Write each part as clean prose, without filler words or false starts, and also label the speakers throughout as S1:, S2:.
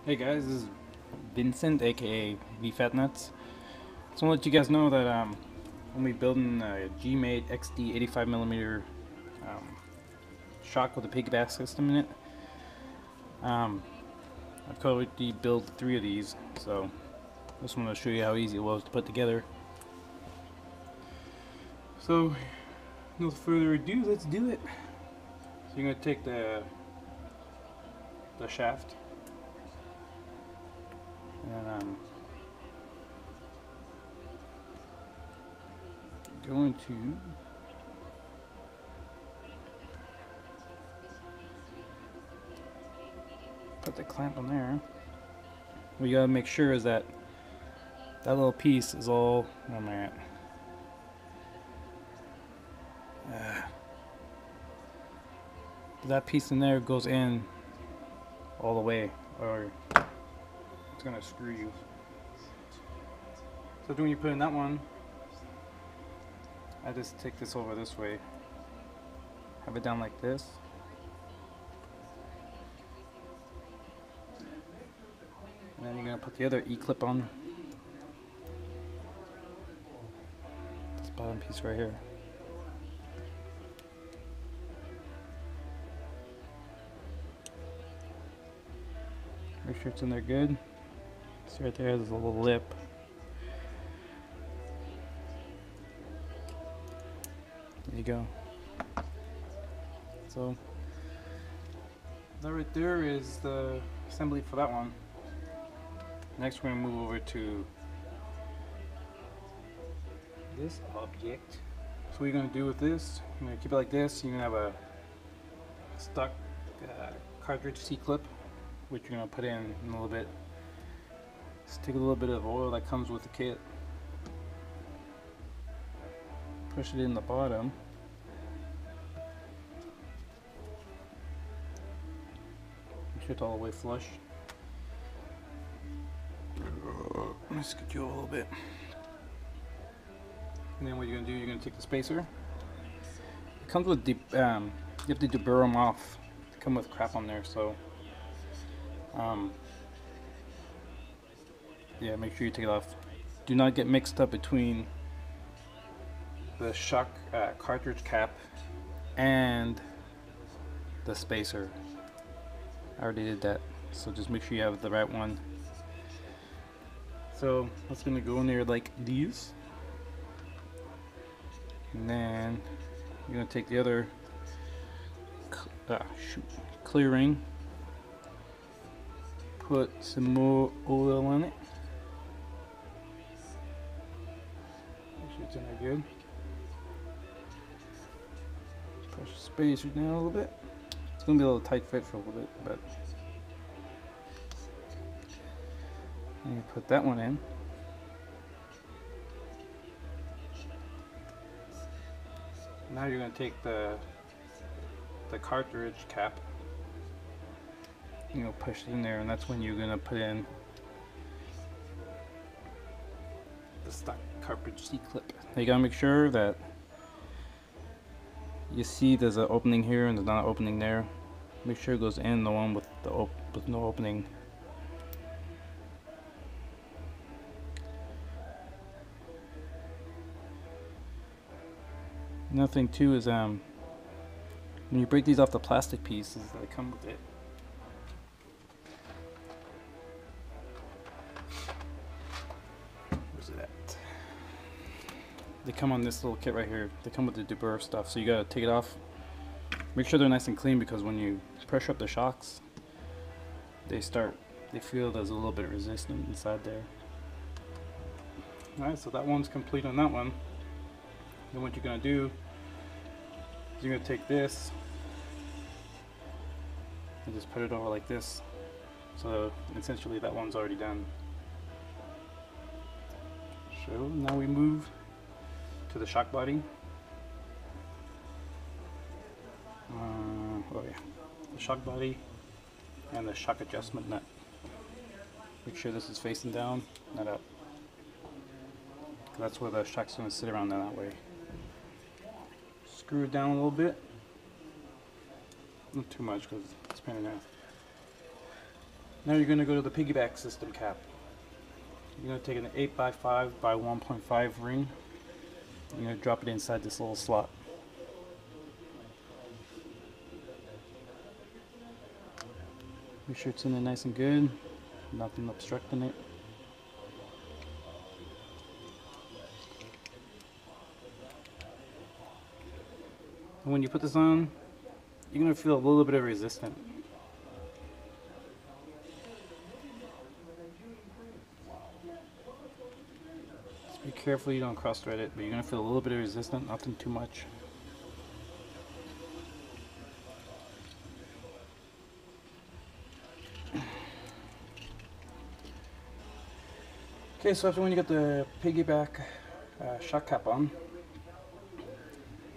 S1: Hey guys, this is Vincent, aka VFat Nuts. Just want to let you guys know that I'm be building a Gmade XD 85mm shock with a piggyback system in it. I've already built 3 of these, so just want to show you how easy it was to put together. So, no further ado, let's do it. So you're gonna take the shaft. And going to put the clamp on there. What you gotta make sure is that that little piece is all, oh man, that piece in there goes in all the way, or it's gonna screw you. So when you put in that one, I just take this over this way, have it down like this, and then you're gonna put the other E-clip on this bottom piece right here. Make sure it's in there good. See right there, there's a little lip. There you go. So that right there is the assembly for that one. Next we're going to move over to this object. So what you're going to do with this, you're going to keep it like this. You're going to have a stock cartridge C-clip, which you're going to put in a little bit. Just take a little bit of oil that comes with the kit. Push it in the bottom. Make sure it's all the way flush. Let me scoot you a little bit. And then what you're gonna do, you're gonna take the spacer. It comes with deep, you have to deburr them off. They come with crap on there, so yeah, make sure you take it off. Do not get mixed up between the shock cartridge cap and the spacer. I already did that, so just make sure you have the right one. So that's gonna go in there like these, and then you're gonna take the other clear ring, put some more oil on it. Make sure it's in there good. Push the spacer down a little bit. It's gonna be a little tight fit for a little bit, but and you put that one in. Now you're gonna take the cartridge cap. Push it in there, and that's when you're gonna put in the stock cartridge C-clip. Now you gotta make sure that you see there's an opening here and there's not an opening there. Make sure it goes in the one with no opening. Another thing too is when you break these off the plastic pieces that come with it, where's it at? They come on this little kit right here. They come with the deburr stuff, so you gotta take it off. Make sure they're nice and clean, because when you pressure up the shocks, they feel there's a little bit of resistance inside there. Alright, so that one's complete on that one. Then what you're gonna do is you're gonna take this and just put it over like this. So essentially that one's already done. So now we move to the shock body. Oh yeah, the shock body and the shock adjustment nut. Make sure this is facing down, not up. That's where the shock's going to sit around that way. Screw it down a little bit. Not too much, because it's pinning out. Now you're going to go to the piggyback system cap. You're going to take an 8x5 by 1.5 ring. You're going to drop it inside this little slot. Make sure it's in there nice and good, nothing obstructing it. And when you put this on, you're going to feel a little bit of resistance. Just be careful you don't cross thread it, but you're going to feel a little bit of resistance, nothing too much. Okay, so after when you get the piggyback shock cap on,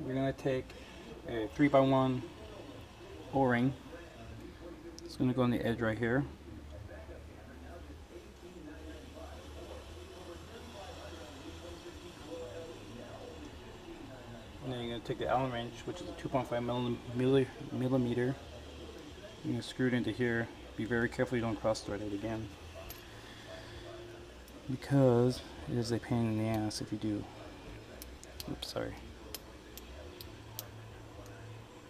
S1: we're going to take a 3x1 O-ring. It's going to go on the edge right here. And then you're going to take the Allen wrench, which is a 2.5 millimeter. You're going to screw it into here. Be very careful you don't cross thread it again, because it is a pain in the ass if you do. Oops, sorry.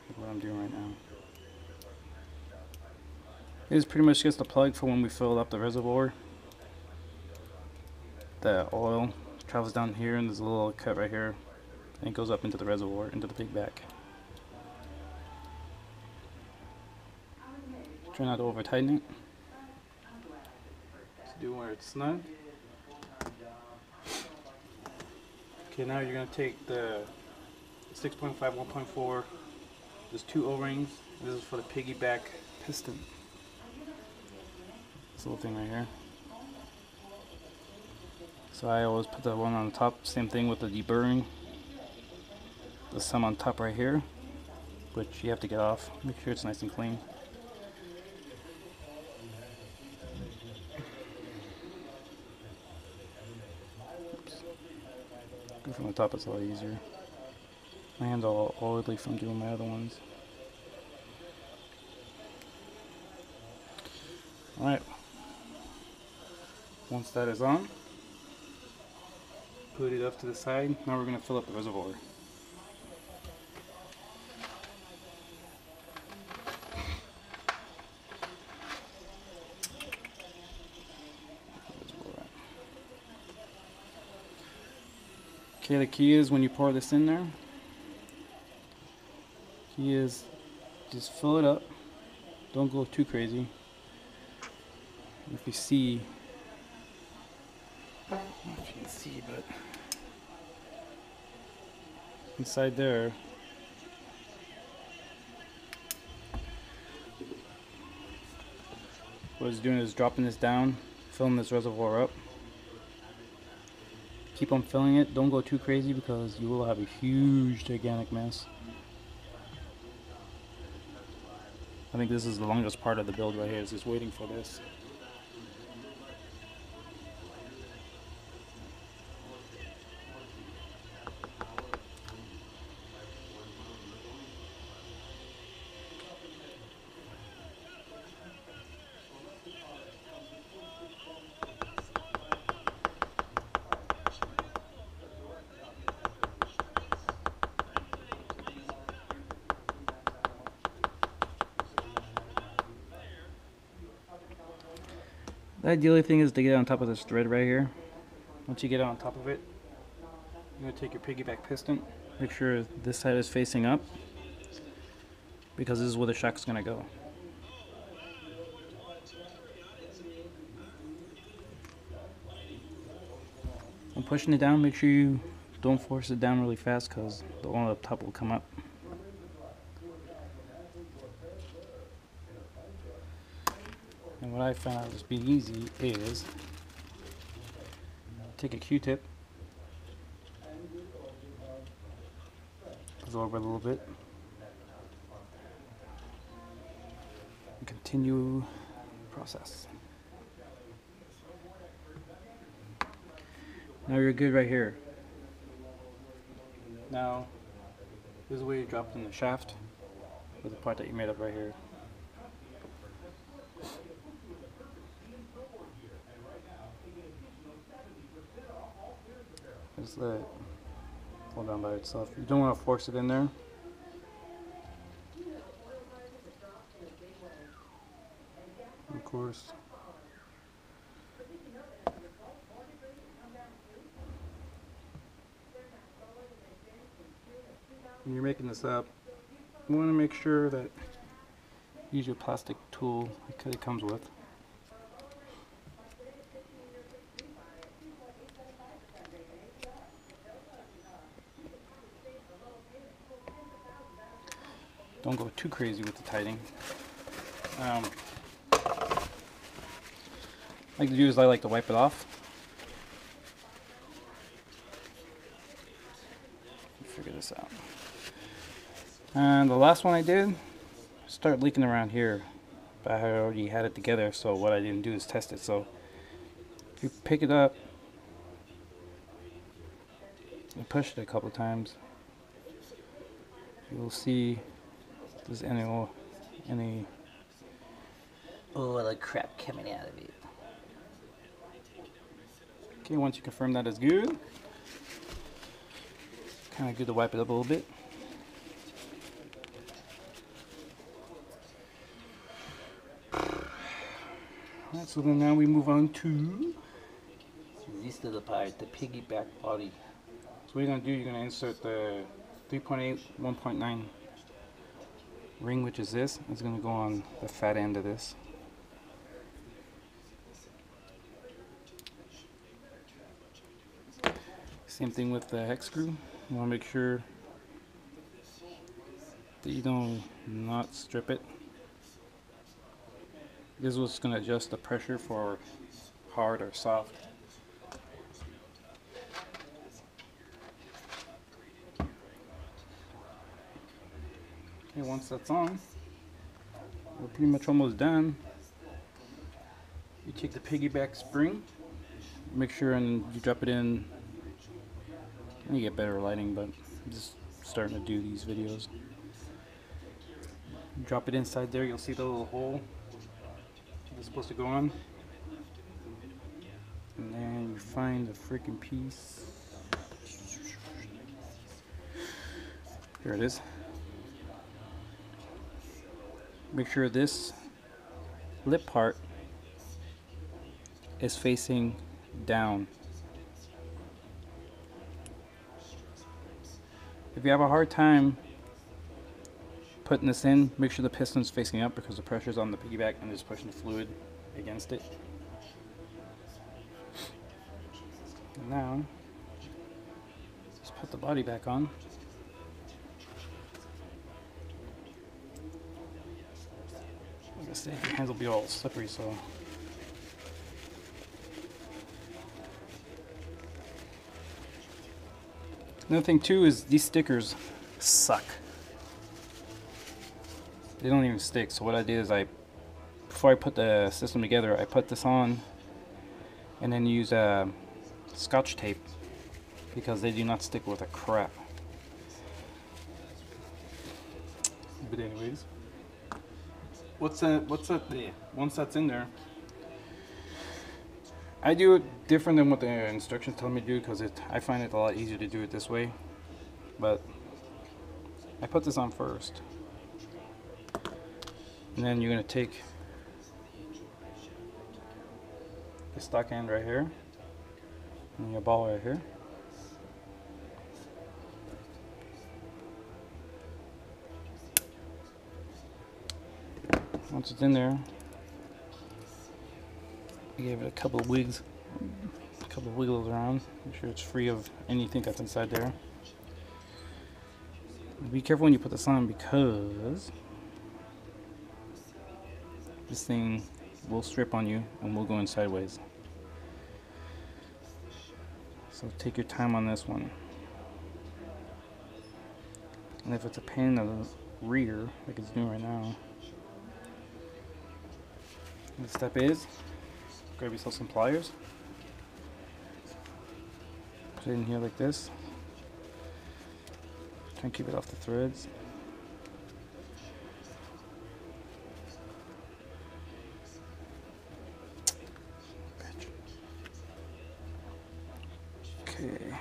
S1: Look what I'm doing right now. It is pretty much just the plug for when we fill up the reservoir. The oil travels down here and there's a little cut right here and it goes up into the reservoir, into the piggyback. Try not to over tighten it. Just do where it's snug. Okay, now you're going to take the 6.5, 1.4, there's two O-rings. This is for the piggyback piston. This little thing right here. So I always put the one on the top, same thing with the deburring. There's some on top right here, which you have to get off. Make sure it's nice and clean. Go from the top, it's a lot easier. My hands are all oily from doing my other ones. Alright. Once that is on, put it up to the side. Now we're going to fill up the reservoir. Okay, the key is when you pour this in there, key is just fill it up. Don't go too crazy. If you see, I don't know if you can see, but inside there, what it's doing is dropping this down, filling this reservoir up. Keep on filling it, don't go too crazy because you will have a huge gigantic mess. I think this is the longest part of the build right here, is just waiting for this. The ideal thing is to get it on top of this thread right here. Once you get it on top of it, you're going to take your piggyback piston. Make sure this side is facing up, because this is where the shock is going to go. When pushing it down, make sure you don't force it down really fast, because the oil up top will come up. And what I found out just being easy is take a Q-tip, goes over a little bit, and continue the process. Now you're good right here. Now this is where you drop it in the shaft with the part that you made up right here. Just let it fall down by itself. You don't want to force it in there. Of course. When you're making this up, you want to make sure that you use your plastic tool that it comes with. Don't go too crazy with the tightening. I like to do is I like to wipe it off. Figure this out. And the last one I did start leaking around here, but I already had it together, so what I didn't do is test it. So if you pick it up and push it a couple times, you'll see if there's any
S2: like crap coming out of it.
S1: Okay, once you confirm that is good, kind of good to wipe it up a little bit. Alright, so then now we move on to
S2: This is the part, the piggyback body.
S1: So what you're going to do, you're going to insert the 3.8 1.9 ring, which is this. It's going to go on the fat end of this. Same thing with the hex screw. You want to make sure that you don't not strip it. This is what's going to adjust the pressure for hard or soft. Okay, once that's on, we're pretty much almost done. You take the piggyback spring, make sure and you drop it in. You get better lighting, but I'm just starting to do these videos. Drop it inside there, you'll see the little hole it's supposed to go on. And then you find the freaking piece. Here it is. Make sure this lip part is facing down. If you have a hard time putting this in, make sure the piston's facing up because the pressure's on the piggyback and it's pushing the fluid against it. And now, just put the body back on. Like I said, your hands will be all slippery, so. Another thing too is these stickers suck. They don't even stick. So what I did is before I put the system together, I put this on and then use Scotch tape because they do not stick with a crap. But anyways, once that's in there, I do it different than what the instructions tell me to do because I find it a lot easier to do it this way. But I put this on first. And then you're going to take the stock end right here and your ball right here. Once it's in there, you give it a couple of wiggles around, make sure it's free of anything that's inside there. Be careful when you put this on because this thing will strip on you and will go in sideways. So take your time on this one. And if it's a pain in the rear, like it's doing right now, the step is grab yourself some pliers, put it in here like this, try and keep it off the threads. Okay,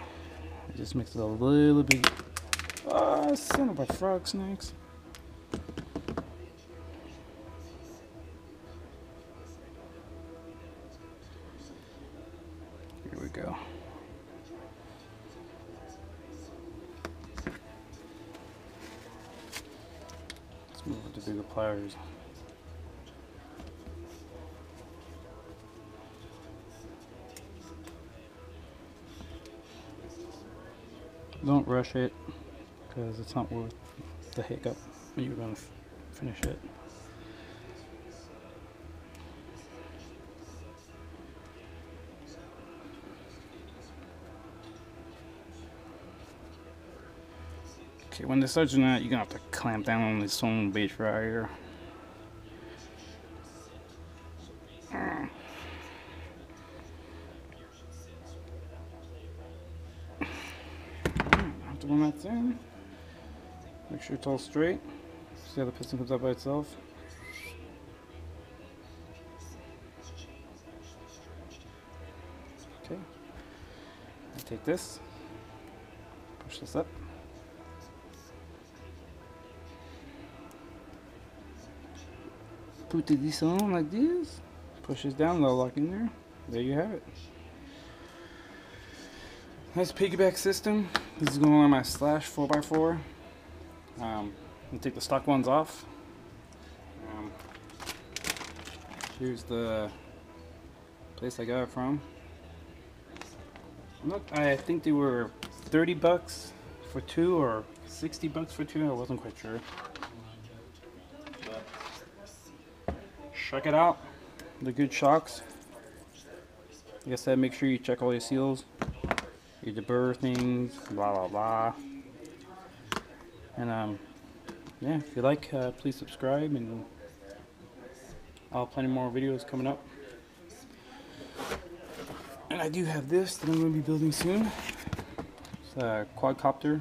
S1: Just makes it a little bit. Ah, son of a frog snakes. Here we go. Let's move with the bigger pliers. Don't rush it, because it's not worth the hiccup when you're going to finish it. Okay, when this starts doing that, you're going to have to clamp down on this stone base right here. When that's in, make sure it's all straight. See how the piston comes up by itself. Okay, I take this, push this up, put this on like this, push this down, they'll lock in there. There you have it. Nice piggyback system. This is going on my Slash 4x4. I'm gonna take the stock ones off. Here's the place I got it from. I think they were 30 bucks for two or 60 bucks for two. I wasn't quite sure. But check it out. The good shocks. Like I said, make sure you check all your seals. Your deburr things, blah blah blah. And yeah, if you like, please subscribe, and I'll have plenty more videos coming up. And I do have this that I'm going to be building soon. It's a quadcopter.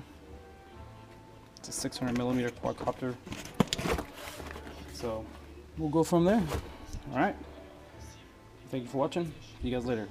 S1: It's a 600mm quadcopter. So we'll go from there. All right. Thank you for watching. See you guys later.